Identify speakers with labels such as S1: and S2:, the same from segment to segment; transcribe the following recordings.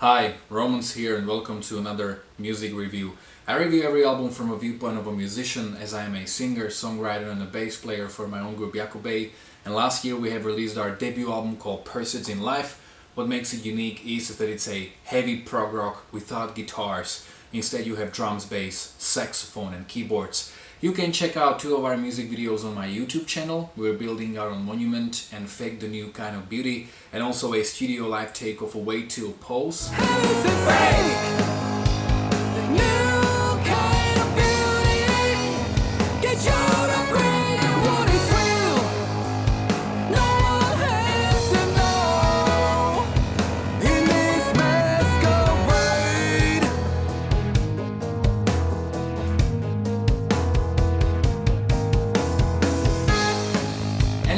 S1: Hi, Romans here and welcome to another music review. I review every album from a viewpoint of a musician, as I am a singer, songwriter and a bass player for my own group Jakobay. And last year we have released our debut album called Pursuits in Life. What makes it unique is that it's a heavy prog rock without guitars. Instead you have drums, bass, saxophone and keyboards. You can check out two of our music videos on my YouTube channel. We're building our own monument and Fake the New Kind of Beauty, and also a studio live take of A Way Till Pose.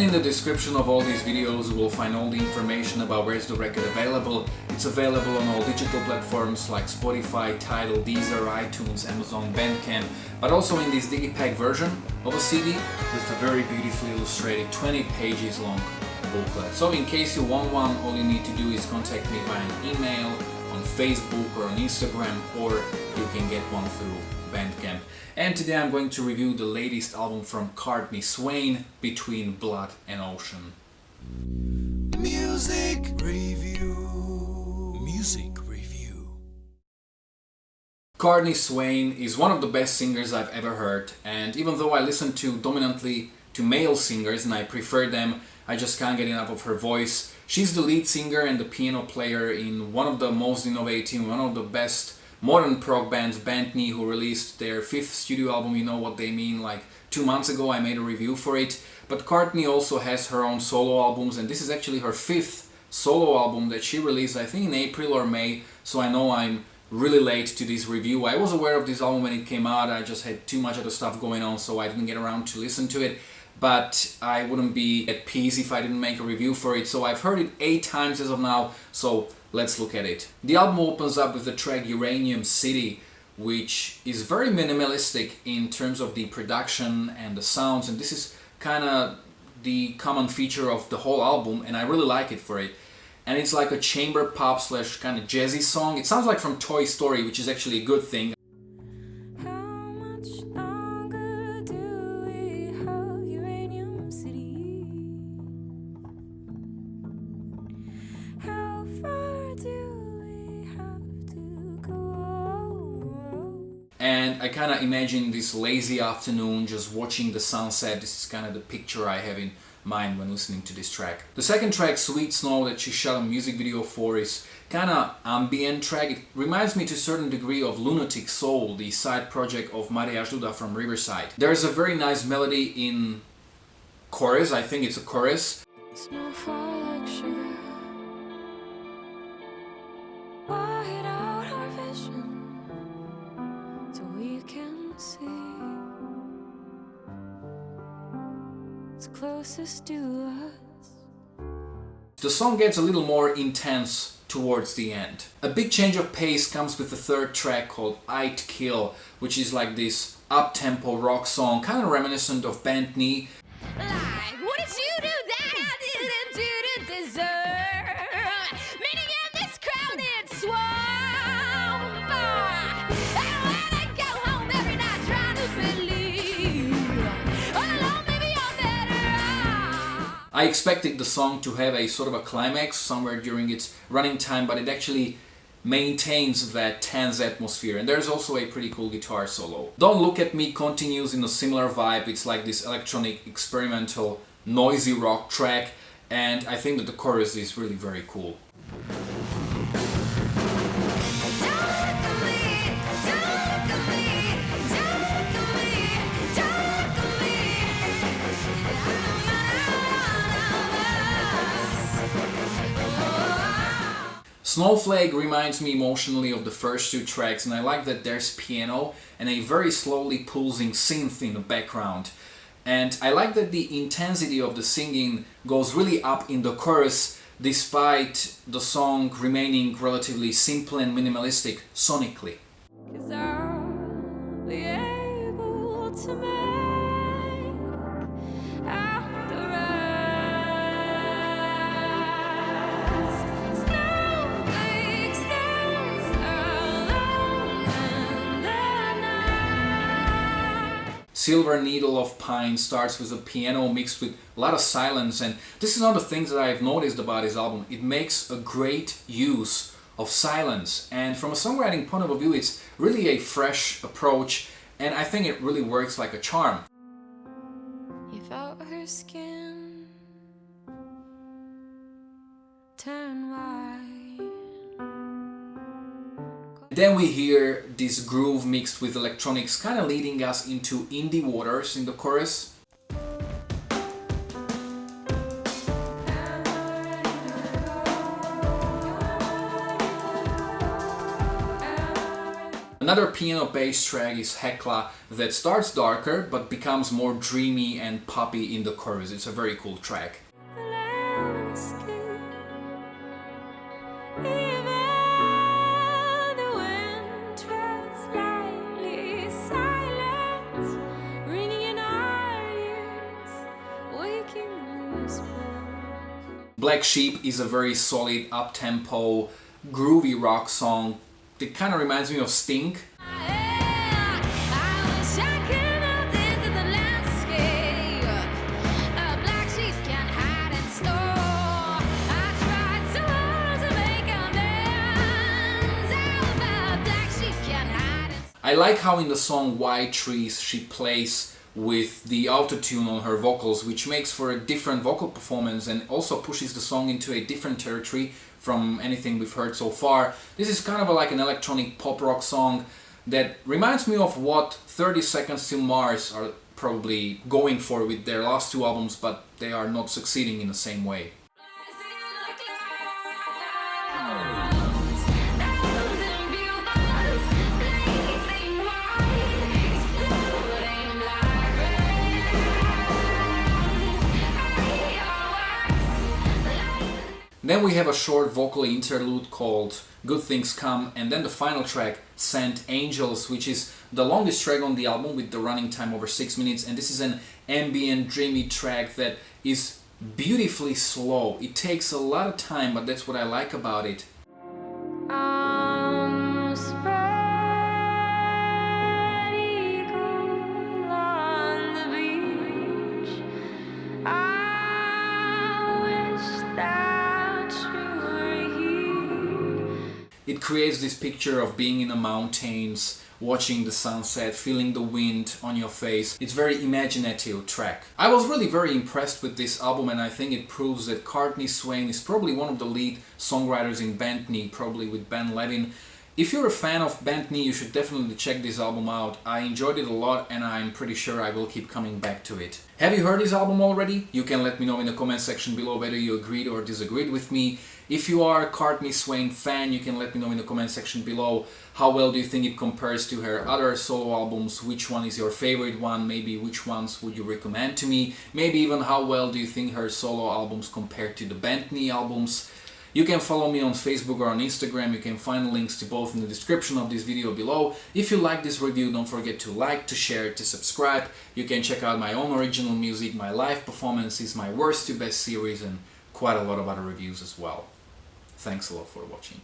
S1: In the description of all these videos you will find all the information about where is the record available. It's available on all digital platforms like Spotify, Tidal, Deezer, iTunes, Amazon, Bandcamp, but also in this digipack version of a CD with a very beautifully illustrated 20 pages long booklet. So in case you want one, all you need to do is contact me by an email, on Facebook or on Instagram, or you can get one through Bandcamp. And today I'm going to review the latest album from Courtney Swain, Between Blood and Ocean.
S2: Music review. Music review.
S1: Courtney Swain is one of the best singers I've ever heard, and even though I listen to dominantly to male singers and I prefer them, I just can't get enough of her voice. She's the lead singer and the piano player in one of the most innovative, one of the best modern prog bands, Band Knee, who released their 5th studio album, You Know What They Mean, like 2 months ago. I made a review for it. But Courtney also has her own solo albums, and this is actually her 5th solo album that she released, I think in April or May, so I know I'm really late to this review. I was aware of this album when it came out, I just had too much other stuff going on, so I didn't get around to listen to it. But I wouldn't be at peace if I didn't make a review for it, so I've heard it 8 times as of now, so let's look at it. The album opens up with the track Uranium City, which is very minimalistic in terms of the production and the sounds, and this is kind of the common feature of the whole album, and I really like it for it. And it's like a chamber pop slash kind of jazzy song. It sounds like from Toy Story, which is actually a good thing. And I kind of imagine this lazy afternoon just watching the sunset. This is kind of the picture I have in mind when listening to this track. The second track, Sweet Snow, that she shot a music video for, is kind of ambient track. It reminds me to a certain degree of Lunatic Soul, the side project of Mariáš Duda from Riverside. There's a very nice melody in chorus, I think it's a chorus.
S3: Snowfall like sugar. White out our vision so we can see it's closest to us.
S1: The song gets a little more intense towards the end. A big change of pace comes with the third track called I'd Kill, which is like this up-tempo rock song, kind of reminiscent of Band Knee.
S3: Like, what did you do that I didn't do to deserve? Meaning in this crowded swamp. I wanna go home every night trying to believe. All alone, maybe I'm better off.
S1: I expected the song to have a sort of a climax somewhere during its running time, but it actually maintains that tense atmosphere, and there's also a pretty cool guitar solo. Don't Look at Me continues in a similar vibe. It's like this electronic, experimental, noisy rock track, and I think that the chorus is really very cool. Snowflake reminds me emotionally of the first 2 tracks, and I like that there's piano and a very slowly pulsing synth in the background. And I like that the intensity of the singing goes really up in the chorus despite the song remaining relatively simple and minimalistic sonically.
S3: 'Cause I'll be able to make out the rest. Snowflakes,
S1: Silver Needle of Pine starts with a piano mixed with a lot of silence, and this is one of the things that I've noticed about his album. It makes a great use of silence, and from a songwriting point of view it's really a fresh approach, and I think it really works like a charm.
S3: You felt her skin turn white.
S1: Then we hear this groove mixed with electronics, kind of leading us into indie waters in the chorus. Another piano bass track is Hecla that starts darker but becomes more dreamy and poppy in the chorus. It's a very cool track. Black Sheep is a very solid, up-tempo, groovy rock song. It kind of reminds me of Sting. I like how in the song White Trees she plays with the autotune on her vocals, which makes for a different vocal performance and also pushes the song into a different territory from anything we've heard so far. This is kind of like an electronic pop rock song that reminds me of what 30 Seconds to Mars are probably going for with their last two albums, but they are not succeeding in the same way. Then we have a short vocal interlude called Good Things Come, and then the final track, Sent Angels, which is the longest track on the album with the running time over 6 minutes, and this is an ambient, dreamy track that is beautifully slow. It takes a lot of time, but that's what I like about it. It creates this picture of being in the mountains, watching the sunset, feeling the wind on your face. It's a very imaginative track. I was really very impressed with this album, and I think it proves that Courtney Swain is probably one of the lead songwriters in Bent Knee, probably with Ben Levin. If you're a fan of Bent Knee, you should definitely check this album out. I enjoyed it a lot, and I'm pretty sure I will keep coming back to it. Have you heard this album already? You can let me know in the comment section below whether you agreed or disagreed with me. If you are a Courtney Swain fan, you can let me know in the comment section below how well do you think it compares to her other solo albums, which one is your favorite one, maybe which ones would you recommend to me, maybe even how well do you think her solo albums compare to the Bent Knee albums. You can follow me on Facebook or on Instagram. You can find links to both in the description of this video below. If you like this review, don't forget to like, to share, to subscribe. You can check out my own original music, my live performances, my worst to best series, and quite a lot of other reviews as well. Thanks a lot for watching.